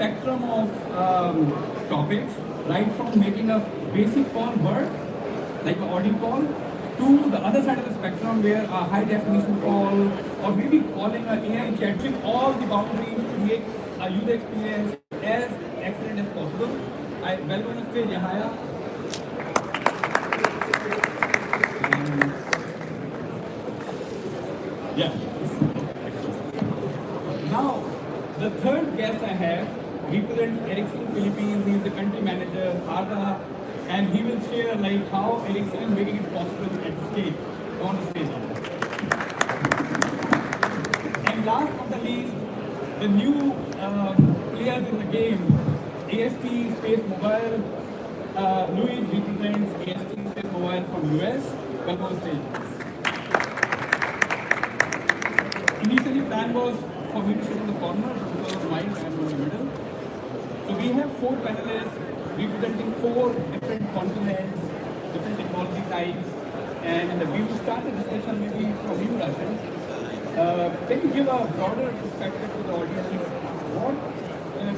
spectrum of topics, right from making a basic call work, like an audio call, to the other side of the spectrum where a high definition call, or maybe calling an AI chat, with all the boundaries to make a user experience as excellent as possible. I welcome on stage Yahaya. Yeah. Now, the third guest I have represents Ericsson Philippines. He is the country manager, Ada, and he will share like how Ericsson is making it possible at scale. On stage. And last but not least, the new players in the game, AST SpaceMobile. Louis represents AST SpaceMobile from US. Welcome on stage. Initially, plan was for me to sit in the corner, but because of mic, I am in the middle. So we have 4 panelists representing 4 different continents, different technology types, and we will start the discussion maybe from you, Roshan. Can you give a broader perspective to the audience? What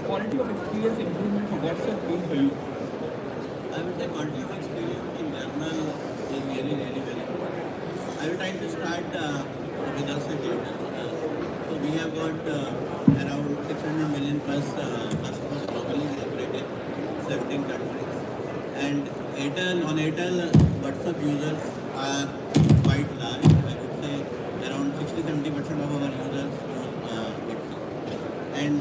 quality of experience improvement for WhatsApp means for you? I would say quality of experience in general is really very important. I will try to start with us at Airtel. So we have got around 600 million plus customers globally. We operate in 17 countries. And on Airtel, WhatsApp users are quite large. I would say around 60-70% of our users use WhatsApp. And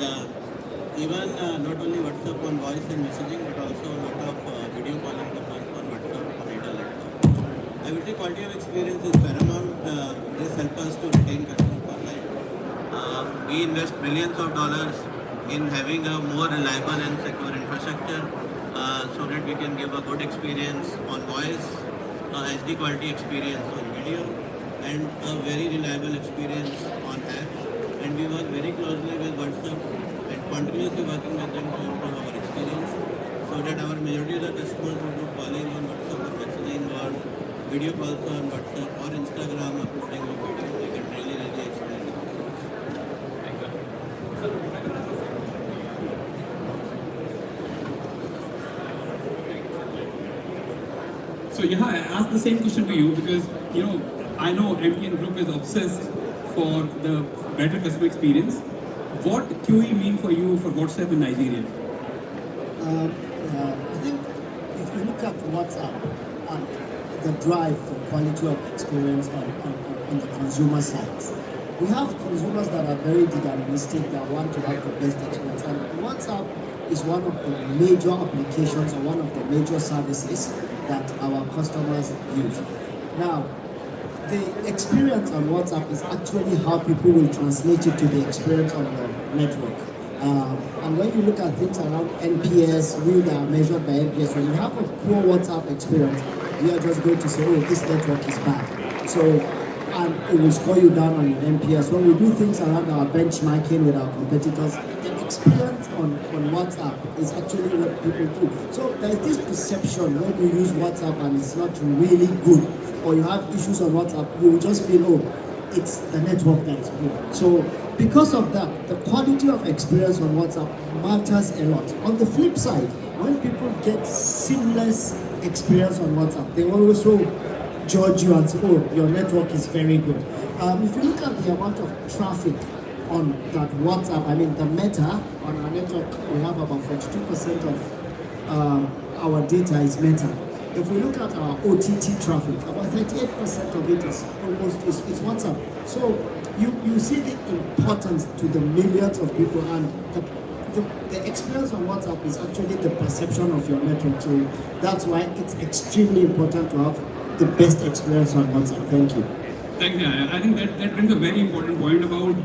even not only WhatsApp on voice and messaging, but also a lot of video calling happens on WhatsApp on Airtel network. I would say quality of experience is paramount. This helps us to retain customers for life. We invest millions of dollars in having a more reliable and secure infrastructure so that we can give a good experience on voice, HD quality experience on video, and a very reliable experience on apps. And we work very closely with WhatsApp and continuously working with them to improve our experience so that our majority of the customers who do calling on WhatsApp or messaging or video calls on WhatsApp or Instagram uploading of video, they can really experience. So yeah, I asked the same question to you because I know MTN Group is obsessed for the better customer experience. What QE mean for you for WhatsApp in Nigeria? I think if you look at WhatsApp and the drive for quality of experience on the consumer side, we have consumers that are very deterministic, that want to have the best experience. And WhatsApp is one of the major applications or one of the major services that our customers use. Now, the experience on WhatsApp is actually how people will translate it to the experience on your network. And when you look at things around NPS, we are measured by NPS. When you have a poor WhatsApp experience, we are just going to say, oh, this network is bad. So, and it will score you down on your NPS. When we do things around our benchmarking with our competitors, the experience on WhatsApp is actually what people do. So there's this perception when you use WhatsApp and it's not really good, or you have issues on WhatsApp, you will just feel, oh, it's the network that is poor. So because of that, the quality of experience on WhatsApp matters a lot. On the flip side, when people get seamless experience on WhatsApp, they will also judge you and say, oh, your network is very good. If you look at the amount of traffic on that WhatsApp, I mean the meta on our network, we have about 42% of our data is meta. If we look at our OTT traffic, about 38% of it is almost is WhatsApp. So you see the importance to the millions of people, and the experience on WhatsApp is actually the perception of your network. So that's why it's extremely important to have the best experience on WhatsApp. Thank you. Thank you. I think that brings a very important point about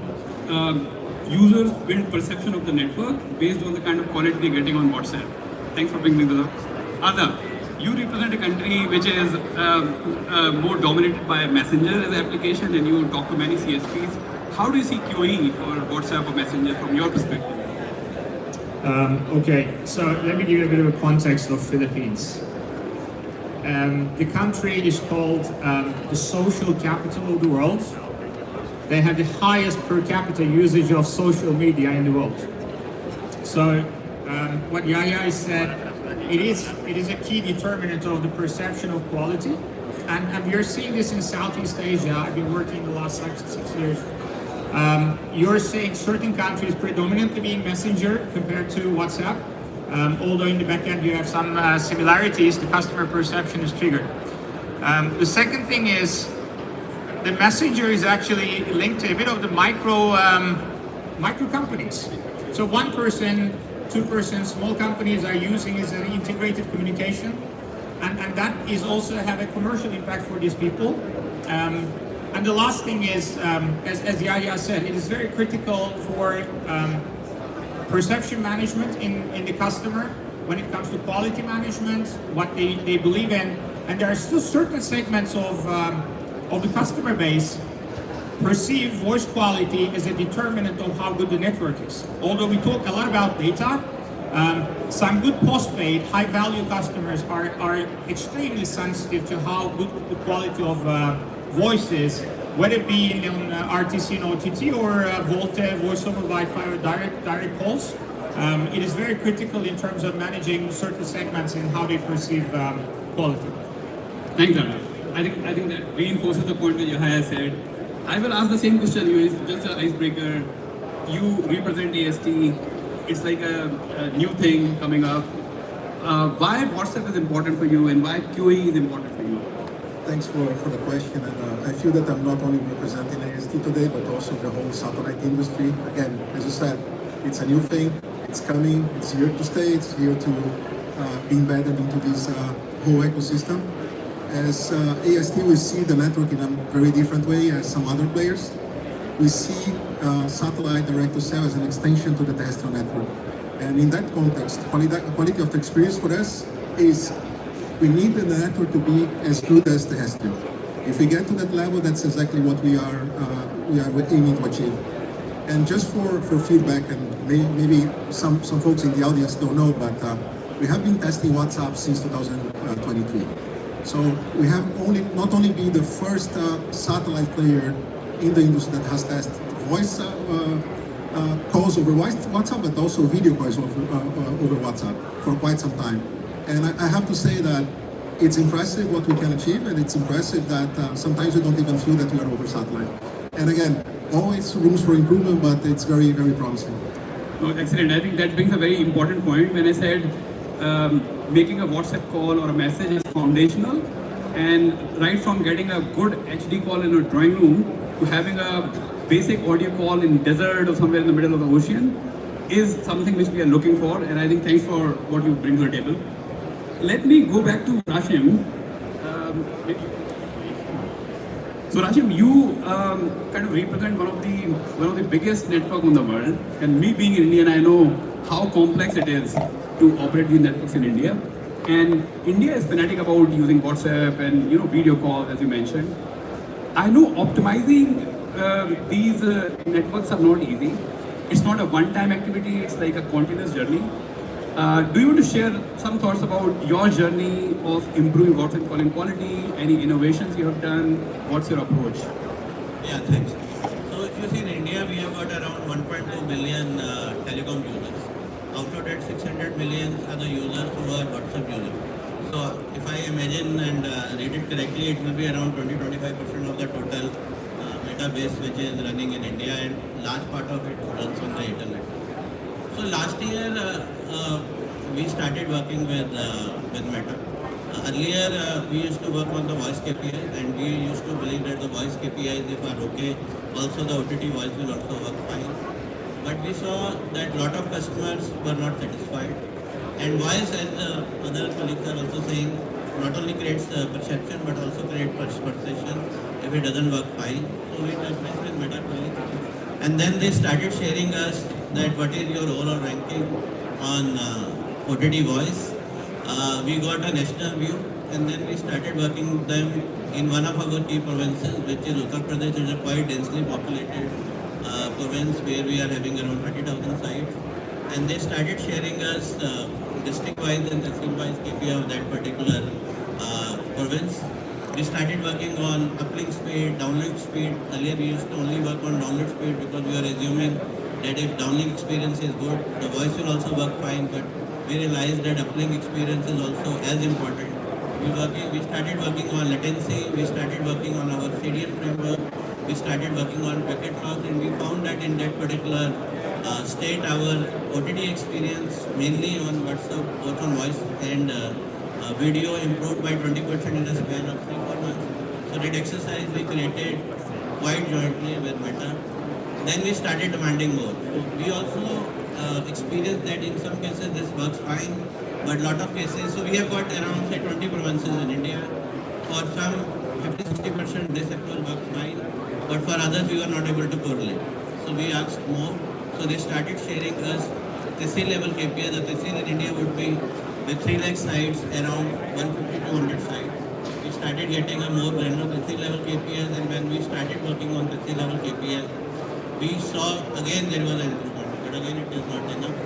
users build perception of the network based on the kind of quality they're getting on WhatsApp. Thanks for bringing this up. Ada, you represent a country which is more dominated by Messenger as an application, and you talk to many CSPs. How do you see QE for WhatsApp or Messenger from your perspective? Okay, so let me give you a bit of a context of Philippines. The country is called the social capital of the world. They have the highest per capita usage of social media in the world. So what Yahya said, it is a key determinant of the perception of quality, and we are seeing this in Southeast Asia. I've been working the last 6 years. You're seeing certain countries predominantly being messenger compared to WhatsApp. Although in the back end you have some similarities, the customer perception is triggered. The second thing is the messenger is actually linked to a bit of the micro companies. So 1 person, 2 person, small companies are using as an integrated communication, and that is also have a commercial impact for these people. And the last thing is, as Yahya said, it is very critical for perception management in the customer when it comes to quality management, what they believe in, and there are still certain segments of the customer base perceive voice quality as a determinant of how good the network is. Although we talk a lot about data, some good postpaid, high-value customers are extremely sensitive to how good the quality of voice is, whether it be on RTC and OTT or VoLTE, voice over Wi-Fi or direct calls. It is very critical in terms of managing certain segments and how they perceive quality. Thanks, Arnav. I think that reinforces the point that Yahya said. I will ask the same question. You is just an icebreaker. You represent AST. It's like a new thing coming up. Why WhatsApp is important for you, and why QE is important for you? Thanks for the question, and I feel that I'm not only representing AST today, but also the whole satellite industry. Again, as you said, it's a new thing, it's coming, it's here to stay, it's here to be embedded into this whole ecosystem. As AST, we see the network in a very different way as some other players. We see satellite direct-to-cell as an extension to the terrestrial network. And in that context, quality of the experience for us is we need the network to be as good as terrestrial. If we get to that level, that's exactly what we are aiming to achieve. And just for feedback, and maybe some folks in the audience don't know, but we have been testing WhatsApp since 2023. So we have not only been the first satellite player in the industry that has tested voice calls over WhatsApp, but also video calls over WhatsApp for quite some time. And I have to say that it's impressive what we can achieve, and it's impressive that sometimes we don't even feel that we are over satellite. And again, always rooms for improvement, but it's very, very promising. Oh, excellent. I think that brings a very important point. When I said making a WhatsApp call or a message is foundational, and right from getting a good HD call in a drawing room to having a basic audio call in desert or somewhere in the middle of the ocean is something which we are looking for, and I think thanks for what you bring to the table. Let me go back to Rashim. So Rashim, you kind of represent one of the biggest network on the world, and me being Indian, I know how complex it is to operate these networks in India. And India is fanatic about using WhatsApp and video calls, as you mentioned. I know optimizing these networks are not easy. It's not a one-time activity. It's like a continuous journey. Do you want to share some thoughts about your journey of improving WhatsApp calling quality? Any innovations you have done? What's your approach? Yeah, thanks. So if you see in India, we have got around 1.2 billion telecom users. Out of that, 600 million are the users who are WhatsApp users. So if I imagine and read it correctly, it will be around 20-25% of the total database which is running in India, and large part of it runs on the internet. So last year we started working with Meta. Earlier we used to work on the voice KPI, and we used to believe that the voice KPIs, if are okay, also the OTT voice will also work fine. But we saw that a lot of customers were not satisfied. And voice, as other colleagues are also saying, not only creates perception but also creates perception if it doesn't work fine. So we touched base with Meta colleagues, and then they started sharing us that what is your overall ranking on OTT voice. We got a national view, and then we started working with them in one of our key provinces, which is Uttar Pradesh. Is a quite densely populated province where we are having around 30,000 sites, and they started sharing us district-wise and tehsil-wise KPI of that particular province. We started working on uplink speed, downlink speed. Earlier we used to only work on download speed because we were assuming that if downlink experience is good, the voice will also work fine, but we realized that uplink experience is also as important. We started working on latency, we started working on our CDN framework, we started working on packet loss, and we found that in that particular state, our OTT experience, mainly on WhatsApp, both on voice and video, improved by 20% in a span of 3-4 months. So that exercise we created quite jointly with Meta. Then we started demanding more. So we also experienced that in some cases this works fine, but lot of cases, so we have got around say 20 provinces in India. For some 50-60% this approach works fine, but for others we were not able to correlate. So we asked more. So they started sharing us TC level KPI. The TC in India would be with 3 lakh sites, around 150 to 100 sites. We started getting a more granular TC level KPIs, and when we started working on TC level KPIs, we saw again there was an improvement, but again it is not enough.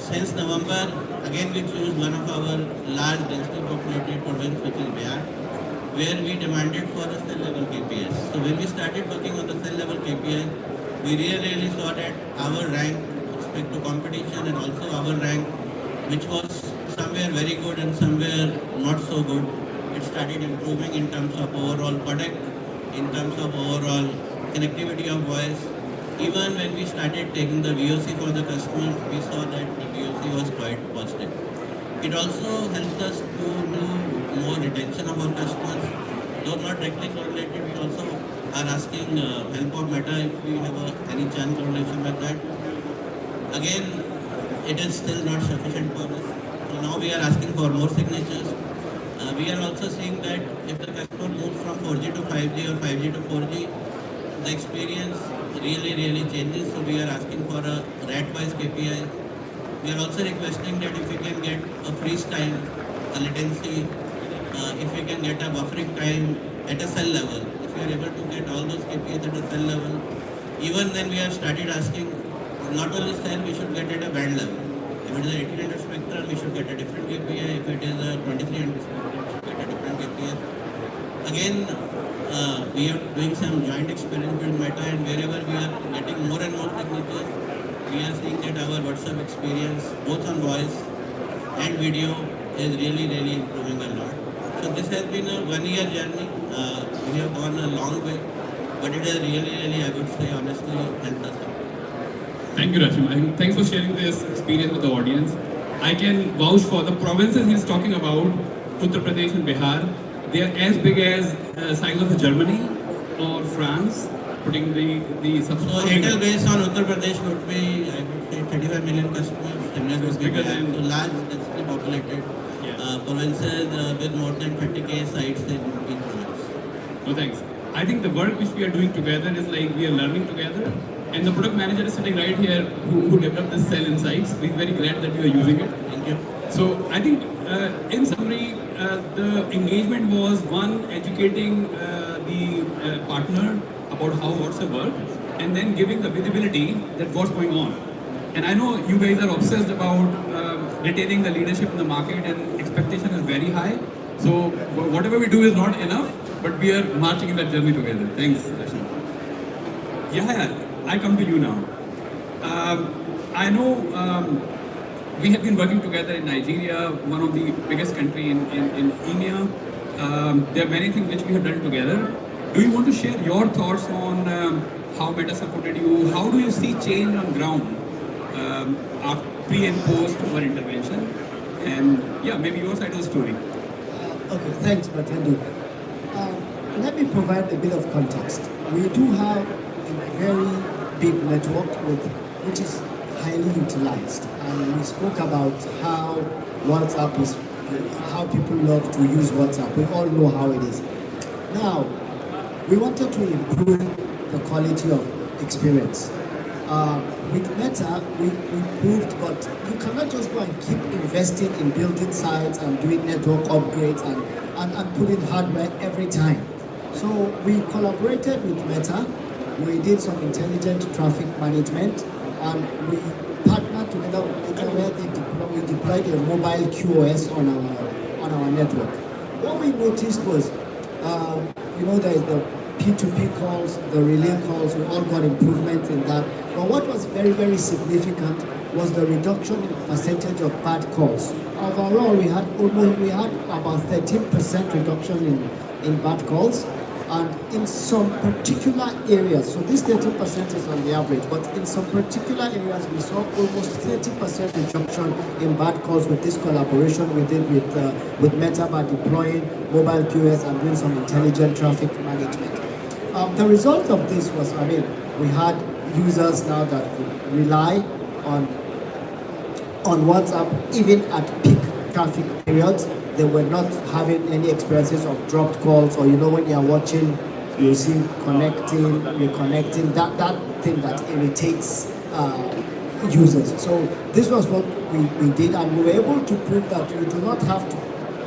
Since November, again we chose one of our large densely populated province, which is Bihar, where we demanded for a cell level KPIs. So when we started working on the cell level KPIs, we really saw that our rank with respect to competition and also our rank, which was somewhere very good and somewhere not so good, it started improving in terms of overall product, in terms of overall connectivity of voice. Even when we started taking the VOC for the customers, we saw that the VOC was quite positive. It also helped us to do more retention of our customers. Though not directly correlated, we also are asking help of Meta if we have any churn correlation with that. Again, it is still not sufficient for us. So now we are asking for more signatures. We are also seeing that if the customer moves from 4G to 5G or 5G to 4G, the experience really changes. So we are asking for a rate-wise KPI. We are also requesting that if we can get a freeze time, a latency, if we can get a buffering time at a cell level, if we are able to get all those KPIs at a cell level, even then we have started asking not only cell, we should get at a band level. If it is a 1800 spectrum, we should get a different KPI. If it is a 2300 spectrum, we should get a different KPI. Again, we are doing some joint experiment with Meta, and wherever we are getting more and more signatures, we are seeing that our WhatsApp experience, both on voice and video, is really improving a lot. So this has been a 1-year journey. We have gone a long way, but it has really, I would say honestly, helped us out. Thank you, Rashim. Thanks for sharing this experience with the audience. I can vouch for the provinces he's talking about, Uttar Pradesh and Bihar. They are as big as size of Germany or France, putting the So Airtel base on Uttar Pradesh would be, I would say, 35 million customers. Similar would be bigger than so large, densely populated provinces with more than 20,000 sites in each province. No thanks. I think the work which we are doing together is like we are learning together. And the product manager is sitting right here who developed this cell insights. We're very glad that you are using it. Thank you. So I think in summary, the engagement was one, educating the partner about how WhatsApp works, and then giving the visibility that what's going on. And I know you guys are obsessed about retaining the leadership in the market, and expectation is very high. So whatever we do is not enough, but we are marching in that journey together. Thanks, Rashim. Yeah, I come to you now. I know we have been working together in Nigeria, one of the biggest country in EMEA. There are many things which we have done together. Do you want to share your thoughts on how Meta supported you? How do you see change on ground after pre and post our intervention? And yeah, maybe your side of the story. Okay, thanks, Batendu. Let me provide a bit of context. We do have a very big network which is highly utilized, and we spoke about how WhatsApp is, how people love to use WhatsApp. We all know how it is. Now, we wanted to improve the quality of experience. With Meta, we improved, but you cannot just go and keep investing in building sites and doing network upgrades and putting hardware every time. So we collaborated with Meta. We did some intelligent traffic management, and we partnered together with Meta where we deployed a mobile QoS on our network. What we noticed was, there is the P2P calls, the relay calls, we all got improvement in that. But what was very, very significant was the reduction in percentage of bad calls. Overall, we had about 13% reduction in bad calls. And in some particular areas, so this 13% is on the average, but in some particular areas we saw almost 30% reduction in bad calls with this collaboration we did with Meta by deploying mobile QoS and doing some intelligent traffic management. The result of this was, we had users now that could rely on WhatsApp even at peak traffic periods. They were not having any experiences of dropped calls, or when you're watching, you see connecting, reconnecting, that thing that irritates users. So this was what we did, and we were able to prove that you do not have to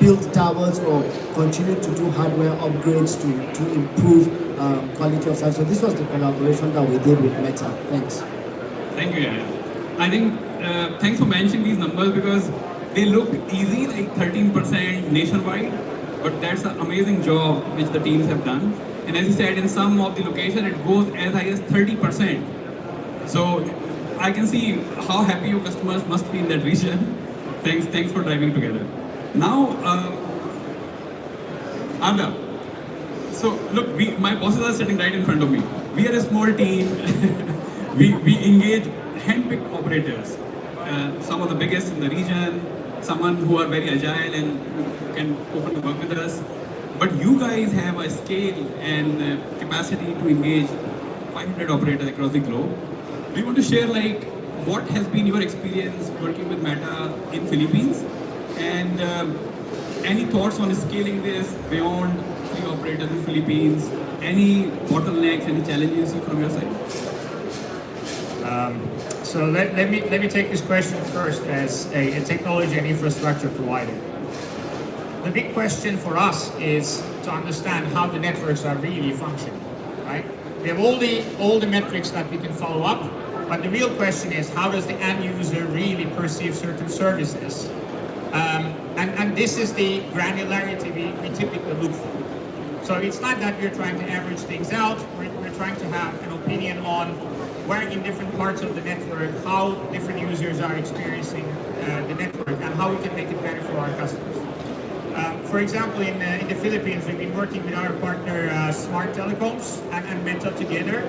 build towers or continue to do hardware upgrades to improve quality of service. So this was the collaboration that we did with Meta. Thanks. Thank you, Yaya. I think thanks for mentioning these numbers, because they look easy, like 13% nationwide, but that's an amazing job which the teams have done. And as you said, in some of the location, it goes as high as 30%. So I can see how happy your customers must be in that region. Thanks for driving together. Now, Arda. So look, my bosses are sitting right in front of me. We are a small team. we engage hand-picked operators. Some of the biggest in the region, someone who are very agile and can open to work with us. But you guys have a scale and capacity to engage 500 operators across the globe. We want to share what has been your experience working with Meta in Philippines, and any thoughts on scaling this beyond 3 operators in Philippines? Any bottlenecks, any challenges you see from your side? So let me take this question first as a technology and infrastructure provider. The big question for us is to understand how the networks are really functioning, right? We have all the metrics that we can follow up, but the real question is, how does the end user really perceive certain services? And this is the granularity we typically look for. So it's not that we're trying to average things out, we're trying to have an opinion on where in different parts of the network, how different users are experiencing the network, and how we can make it better for our customers. For example, in the Philippines, we've been working with our partner Smart Telecoms and Meta together,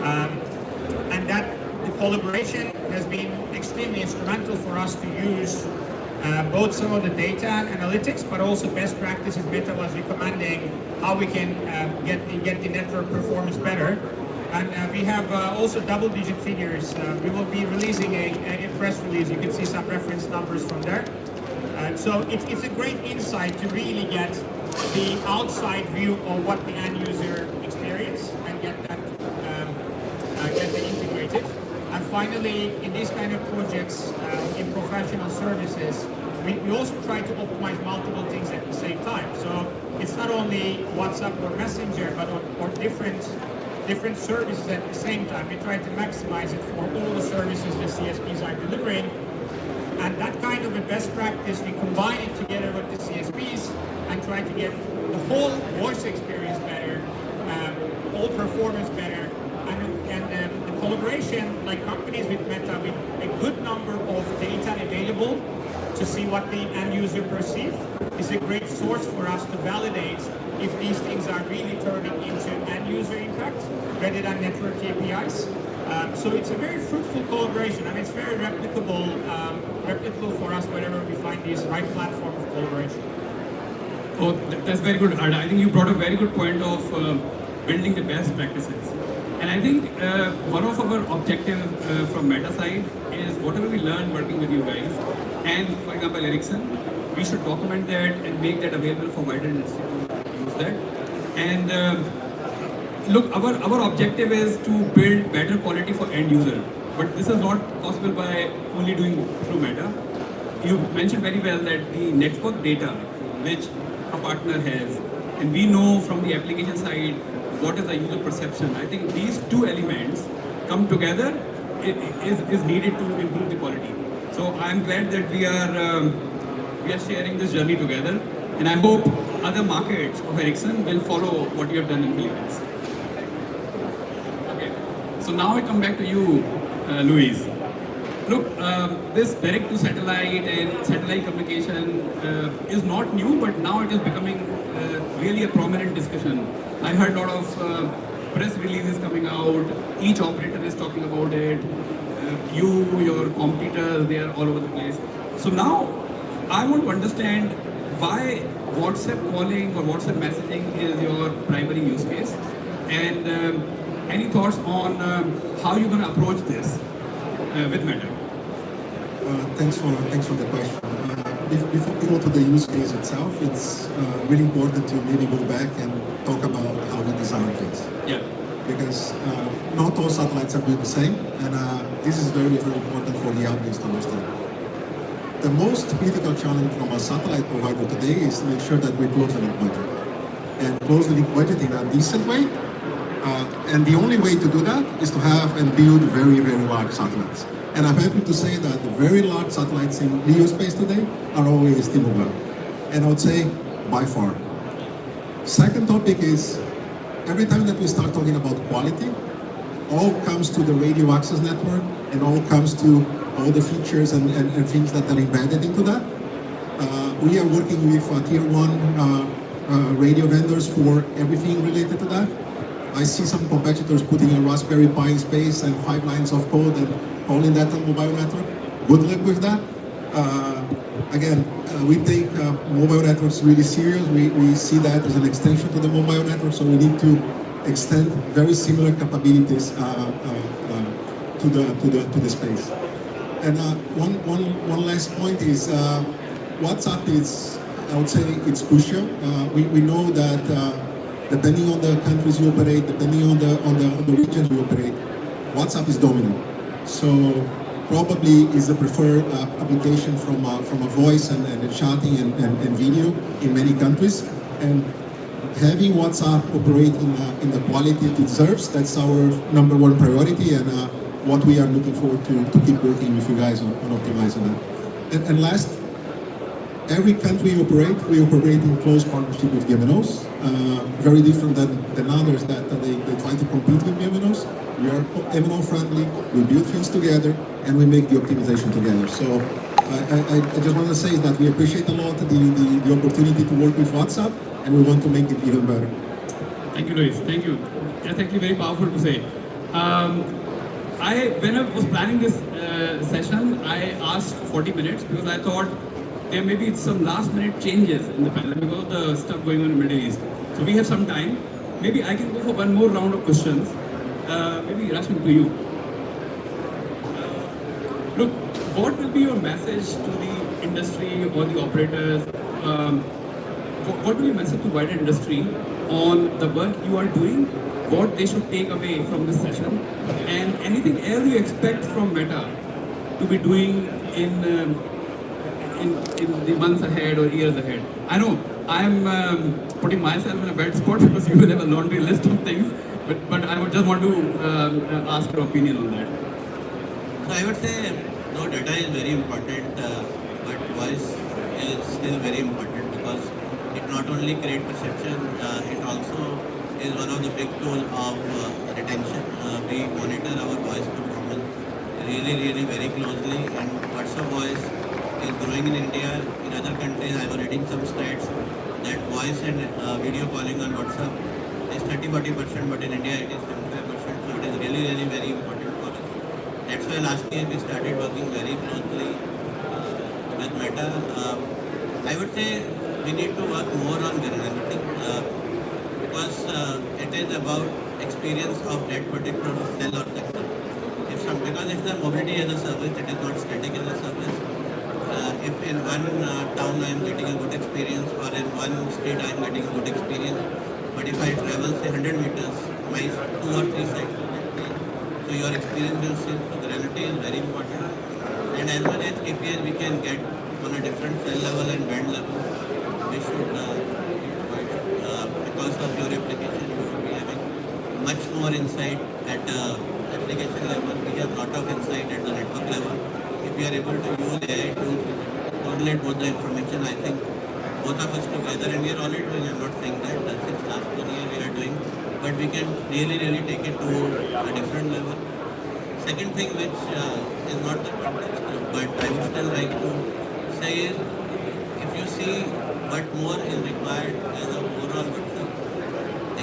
and that the collaboration has been extremely instrumental for us to use both some of the data and analytics, but also best practices Meta was recommending how we can get the network performance better. And we have also double-digit figures. We will be releasing a press release. You can see some reference numbers from there. So it's a great insight to really get the outside view of what the end user experience and get that integrated. And finally, in these kind of projects, in professional services, we also try to optimize multiple things at the same time. So it's not only WhatsApp or Messenger, but or different services at the same time. We try to maximize it for all the services the CSPs are delivering. And that kind of a best practice, we combine it together with the CSPs and try to get the whole voice experience better, all performance better, and the collaboration, like companies with Meta, with a good number of data available to see what the end user perceives, is a great source for us to validate if these things are really turning into end user impact rather than network KPIs. So it's a very fruitful collaboration, and it's very replicable for us whenever we find this right platform of collaboration. Oh, that's very good, Arda. I think you brought a very good point of building the best practices. And I think one of our objectives from Meta side is whatever we learn working with you guys, and for example Ericsson, we should document that and make that available for wider industry to use that. And look, our objective is to build better quality for end user, but this is not possible by only doing through Meta. You mentioned very well that the network data which a partner has, and we know from the application side what is the user perception. I think these two elements come together is needed to improve the quality. So I'm glad that we are sharing this journey together, and I hope other markets of Ericsson will follow what you have done in Philippines. So now I come back to you, Luis. Look, this direct to satellite and satellite communication is not new, but now it is becoming really a prominent discussion. I heard a lot of press releases coming out. Each operator is talking about it. Your competitors, they are all over the place. So now I want to understand why WhatsApp calling or WhatsApp messaging is your primary use case, and any thoughts on how you're going to approach this with Meta? Thanks for the question. Before we go to the use case itself, it's really important to maybe go back and talk about how we design things. Yeah. Because not all satellites are built the same, and this is very, very important for the audience to understand. The most critical challenge from a satellite provider today is to make sure that we close the link budget. And close the link budget in a decent way. And the only way to do that is to have and build very, very large satellites. And I'm happy to say that the very large satellites in LEO space today are always SpaceMobile. And I would say by far. Second topic is, every time that we start talking about quality, all comes to the radio access network and all comes to all the features and things that are embedded into that. We are working with tier 1 radio vendors for everything related to that. I see some competitors putting a Raspberry Pi in space and 5 lines of code and calling that a mobile network. Good luck with that. Again, we take mobile networks really serious. We see that as an extension to the mobile network, so we need to extend very similar capabilities to the space. And one last point is WhatsApp is, I would say, it's crucial. We know that depending on the countries you operate, depending on the regions you operate, WhatsApp is dominant. So probably is the preferred application from a voice and chatting and video in many countries. And having WhatsApp operate in the quality it deserves, that's our #1 priority, and what we are looking forward to keep working with you guys on optimizing that. And last, every country we operate in close partnership with the MNOs. Very different than others that they try to compete with the MNOs. We are MNO friendly, we build things together, and we make the optimization together. So I just want to say that we appreciate a lot the opportunity to work with WhatsApp, and we want to make it even better. Thank you, Luis. Thank you. That's actually very powerful to say. When I was planning this session, I asked 40 minutes because I thought there may be some last minute changes in the panel because of the stuff going on in the Middle East. So we have some time. Maybe I can go for one more round of questions. Maybe Rashmi, to you. Look, what will be your message to the industry or the operators? What will be your message to wider industry on the work you are doing? What they should take away from this session, and anything else you expect from Meta to be doing in the months ahead or years ahead? I know I am putting myself in a bad spot because you will have a laundry list of things, but I would just want to ask your opinion on that. So I would say, no, data is very important, but voice is still very important because it not only creates perception, it also is one of the big tools of retention. We monitor our voice performance really very closely, and WhatsApp voice is growing in India. In other countries, I was reading some stats that voice and video calling on WhatsApp is 30-40%, but in India it is 75%. So it is really very important for us. That's why last year we started working very closely with Meta. I would say we need to work more on granularity because it is about experience of that particular cell or sector. Because it's a mobility as a service, it is not static as a service. If in one town I am getting a good experience, or in one state I am getting a good experience, but if I travel say 100 meters, my 2 or 3 sites will get changed. So your experience will change. So granularity is very important. And as much as KPIs we can get on a different cell level and band level, we should because of your application you will be having much more insight at application level. We have lot of insight at the network level. If we are able to use AI tools to correlate both the information, I think both of us together, and we are already doing, I'm not saying that since last 1 year we are doing, but but we can really take it to a different level. Second thing which is not the context, but I would still like to say is, if you see what more is required as a overall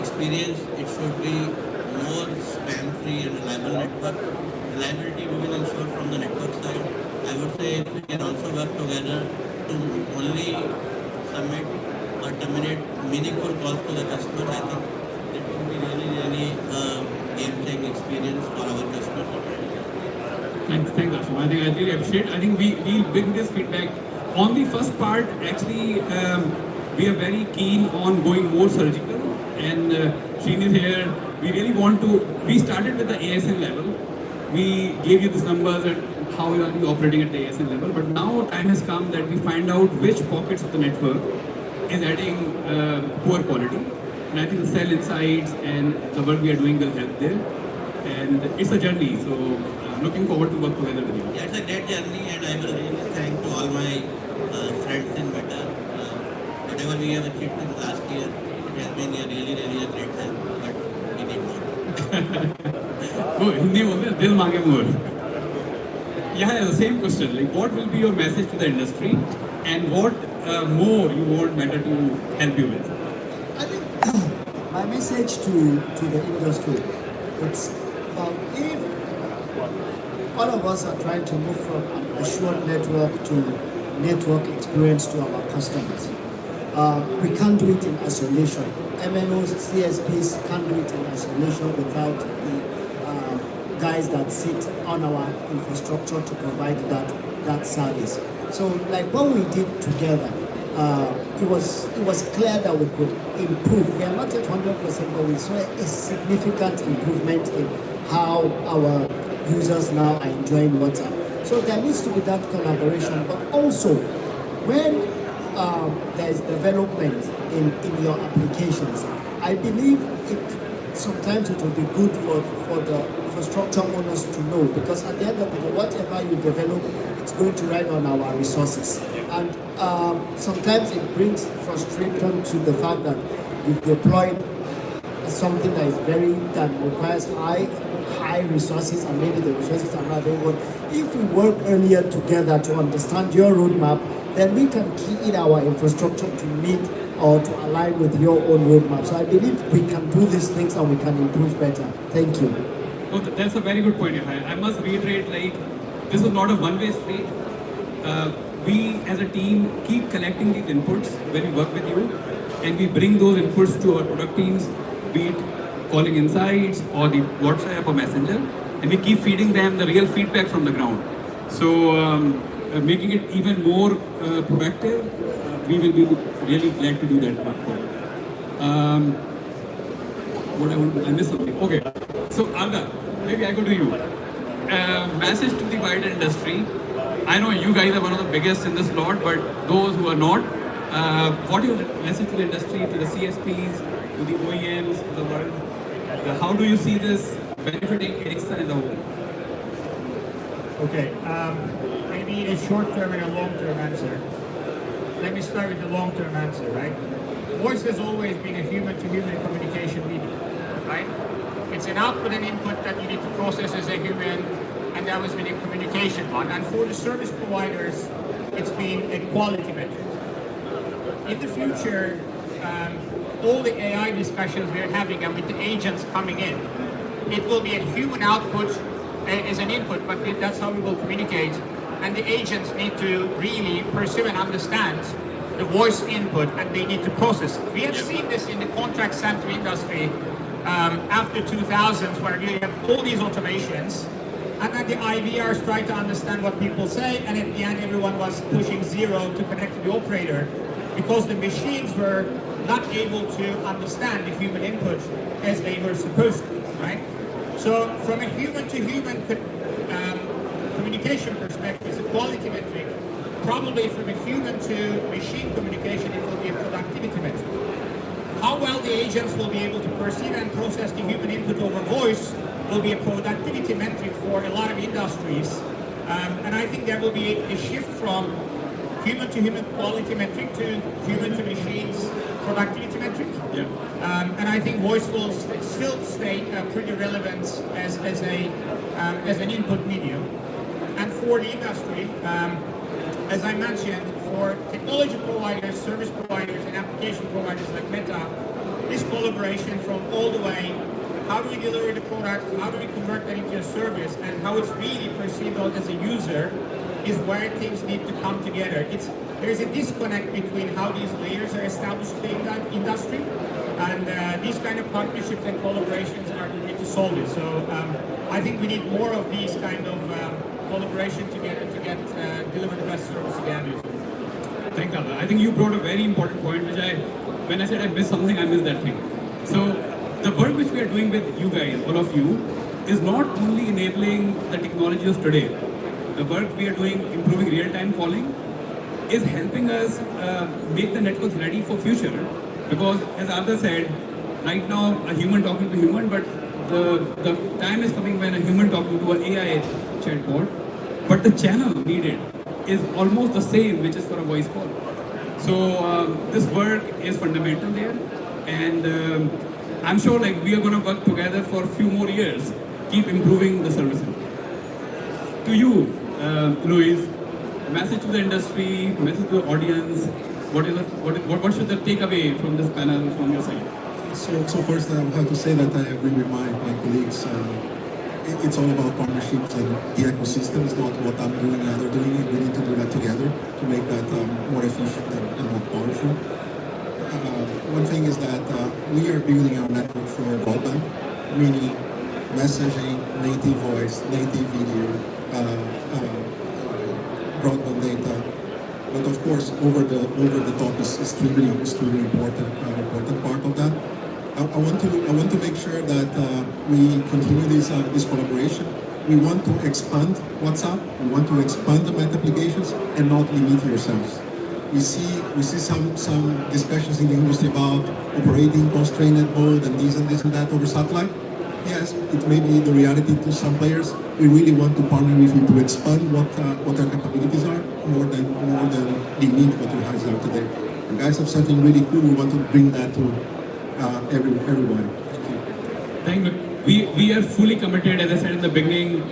experience, it should be more spam-free and reliable network. Reliability we will ensure from the network side. I would say if we can also work together to only submit or terminate meaningful calls to the customer, I think it would be really game-changing experience for our customers. Thanks, Ashim. I really appreciate. I think we'll bring this feedback. On the first part, actually, we are very keen on going more surgical. And Sheen is here. We really want to. We started with the ASN level. We gave you these numbers and how you are operating at the ASN level. But now time has come that we find out which pockets of the network is adding poor quality. And I think the cell insights and the work we are doing will help there. And it's a journey. So looking forward to work together with you. Yeah, it's a great journey, and I will really thank to all my friends in Meta. Whatever we have achieved in last year, it has been a really a great help, but we need more. Oh, Hindi बोलते दिल मांगे more. Yeah, the same question. Like, what will be your message to the industry, and what more you want Meta to help you with? I think my message to the industry, it's if all of us are trying to move from an assured network to network experience to our customers, we can't do it in isolation. MNOs, CSPs can't do it in isolation without the guys that sit on our infrastructure to provide that service. So, like what we did together, it was clear that we could improve. We are not at 100%, but we saw a significant improvement in how our users now are enjoying WhatsApp. So there needs to be that collaboration, but also when there is development in your applications, I believe sometimes it will be good for the infrastructure owners to know, because at the end of the day, whatever you develop, it's going to ride on our resources. And sometimes it brings frustration to the fact that you've deployed something that requires high resources, and maybe the resources are not available. If we work earlier together to understand your roadmap, then we can key in our infrastructure to meet or to align with your own roadmap. So I believe we can do these things and we can improve better. Thank you. Oh, that's a very good point. I must reiterate, like, this is not a one-way street. We as a team keep collecting these inputs when we work with you, and we bring those inputs to our product teams, be it calling insights or the WhatsApp or Messenger, and we keep feeding them the real feedback from the ground. So making it even more productive, we will be really glad to do that. What I missed something. Okay, so Arda, maybe I go to you. Message to the wider industry. I know you guys are one of the biggest in this lot, but those who are not, what is your message to the industry, to the CSPs, to the OEMs, to the world? How do you see this benefiting Ericsson as a whole? Okay, maybe a short-term and a long-term answer. Let me start with the long-term answer, right? Voice has always been a human-to-human communication medium, right? It's an output and input that you need to process as a human, and that was been a communication one. And for the service providers, it's been a quality metric. In the future, all the AI discussions we're having and with the agents coming in, it will be a human output as an input, but that's how we will communicate. And the agents need to really perceive and understand the voice input, and they need to process it. We have seen this in the contract center industry after 2000s, where you have all these automations, and then the IVRs try to understand what people say, and at the end everyone was pushing 0 to connect to the operator, because the machines were not able to understand the human input as they were supposed to, right? So from a human-to-human communication perspective, it's a quality metric. Probably from a human-to-machine communication, it will be a productivity metric. How well the agents will be able to perceive and process the human input over voice will be a productivity metric for a lot of industries. And I think there will be a shift from human-to-human quality metric to human-to-machines productivity metrics. Yeah. And I think voice will still stay pretty relevant as an input medium. And for the industry, as I mentioned, for technology providers, service providers, and application providers like Meta, this collaboration from all the way, how do we deliver the product, how do we convert that into a service, and how it's really perceived as a user, is where things need to come together. There is a disconnect between how these layers are established in the industry, and these kind of partnerships and collaborations are the way to solve it. So I think we need more of these kind of collaboration together to get deliver the best service to the end user. Thanks, Alva. I think you brought a very important point, which when I said I missed something, I missed that thing. So the work which we are doing with you guys, all of you, is not only enabling the technologies today. The work we are doing, improving real-time calling, is helping us make the networks ready for future. Because as Arthur said, right now a human talking to human, but the time is coming when a human talking to an AI chatbot, but the channel needed is almost the same, which is for a voice call. So this work is fundamental there, and I'm sure like we are going to work together for a few more years, keep improving the services. To you, Luis, message to the industry, message to the audience. What should they take away from this panel from your side? So first I have to say that I agree with my colleagues. It's all about partnerships, and the ecosystem is not what I'm doing and they're doing. We need to do that together to make that more efficient and more powerful. One thing is that we are building our network for broadband, meaning messaging, native voice, native video, broadband data. But of course, over the top is extremely important part of that. I want to make sure that we continue this collaboration. We want to expand WhatsApp. We want to expand the Meta applications and not limit yourselves. We see some discussions in the industry about operating constrained mode and this and that over satellite. Yes, it may be the reality to some players. We really want to partner with you to expand what our capabilities are more than limit what we have today. You guys have something really cool. We want to bring that to everyone. Thank you. We are fully committed, as I said in the beginning.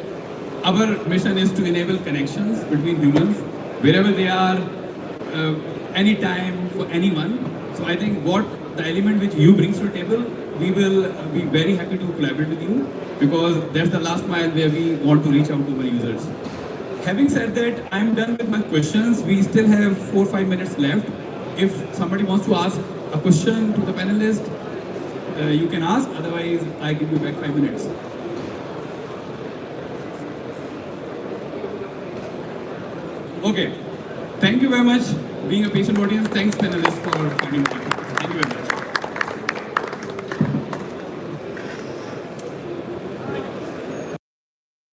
Our mission is to enable connections between humans wherever they are, anytime, for anyone. So I think the element which you bring to the table, we will be very happy to collaborate with you, because that's the last mile where we want to reach out to our users. Having said that, I'm done with my questions. We still have 4 or 5 minutes left. If somebody wants to ask a question to the panelist, you can ask. Otherwise, I give you back 5 minutes. Okay. Thank you very much. Being a patient audience, thanks panelists for finding time. Thank you very much.